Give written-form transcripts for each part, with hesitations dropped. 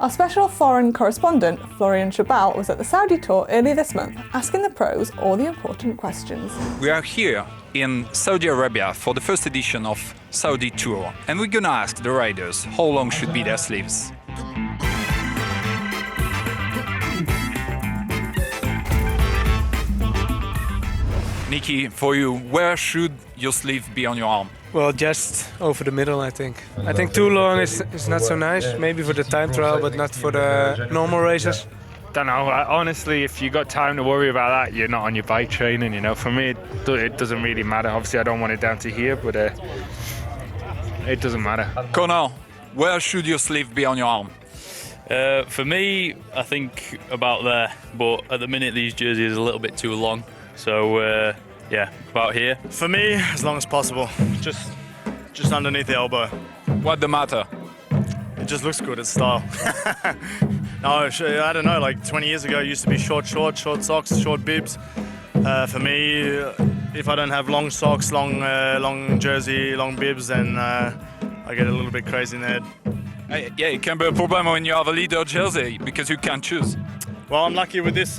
Our special foreign correspondent, Florian Chabal, was at the Saudi tour early this month, asking the pros all the important questions. We are here in Saudi Arabia for the first edition of Saudi Tour, and we're gonna ask the riders how long should be their sleeves. Nikki, for you, where should your sleeve be on your arm? Well, just over the middle, I think. I think too long is not so nice. Maybe for the time trial, but not for the normal races. Don't know. Honestly, if you got time to worry about that, you're not on your bike training. You know, for me, it doesn't really matter. Obviously, I don't want it down to here, but it doesn't matter. Connor, where should your sleeve be on your arm? For me, I think about there, but at the minute these jerseys are a little bit too long. So yeah, about here. For me, as long as possible, just underneath the elbow. What the matter? It just looks good, it's style. No, I don't know, like 20 years ago it used to be short socks, short bibs. For me, if I don't have long socks, long jersey, long bibs, then I get a little bit crazy in the head. Yeah, it can be a problem when you have a leader jersey because you can't choose. Well, I'm lucky with this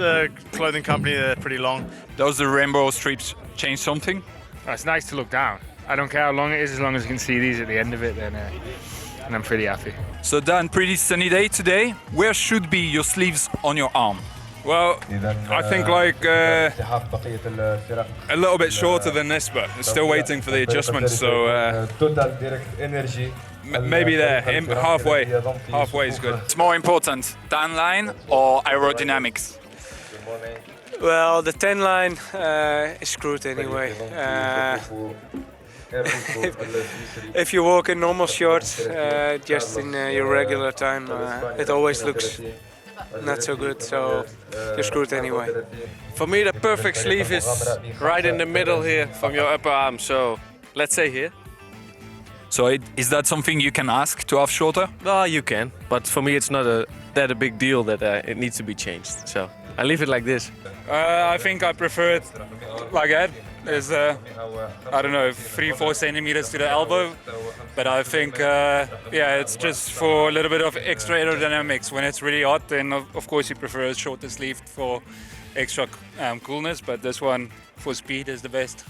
clothing company, they're pretty long. Does the rainbow strips change something? Oh, it's nice to look down. I don't care how long it is, as long as you can see these at the end of it, then and I'm pretty happy. So Dan, pretty sunny day today. Where should be your sleeves on your arm? Well, I think like a little bit shorter than this, but still waiting for the adjustments. So maybe there, halfway. Halfway is good. It's more important, tan line or aerodynamics? Well, the 10 line is screwed anyway. If you walk in normal shorts, just in your regular time, it always looks not so good, so you're screwed anyway. For me, the perfect sleeve is right in the middle here from your upper arm, so let's say here. So is that something you can ask to have shorter? Well, you can, but for me it's not that a big deal that it needs to be changed, so I leave it like this. I think I prefer it like that. There's, I don't know, 3-4 centimeters to the elbow, but I think, yeah, it's just for a little bit of extra aerodynamics. When it's really hot, then of course you prefer a shorter sleeve for extra coolness, but this one for speed is the best.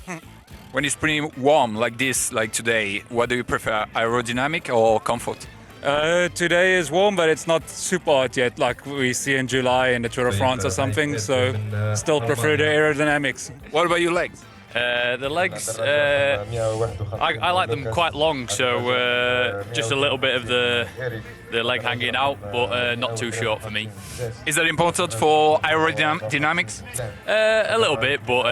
When it's pretty warm like this, like today, what do you prefer, aerodynamic or comfort? Today is warm, but it's not super hot yet, like we see in July in the Tour de France or something, so still prefer the aerodynamics. What about your legs? The legs, I like them quite long, so just a little bit of the leg hanging out, but not too short for me. Is that important for aerodynamics? A little bit, but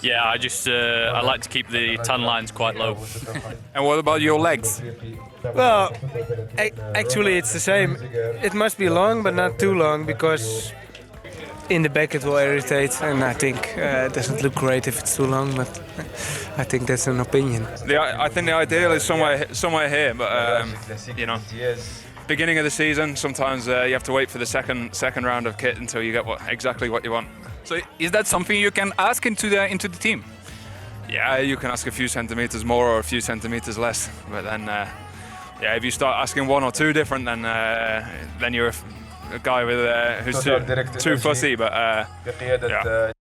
yeah, I like to keep the tan lines quite low. And what about your legs? Well, actually it's the same. It must be long, but not too long, because in the back it will irritate, and I think it doesn't look great if it's too long, but I think that's an opinion. I think the ideal is somewhere here, but you know, beginning of the season, sometimes you have to wait for the second round of kit until you get exactly what you want. So is that something you can ask into the team? Yeah, you can ask a few centimeters more or a few centimeters less, but then yeah, if you start asking one or two different, then you're a guy with who's too fussy. But yeah.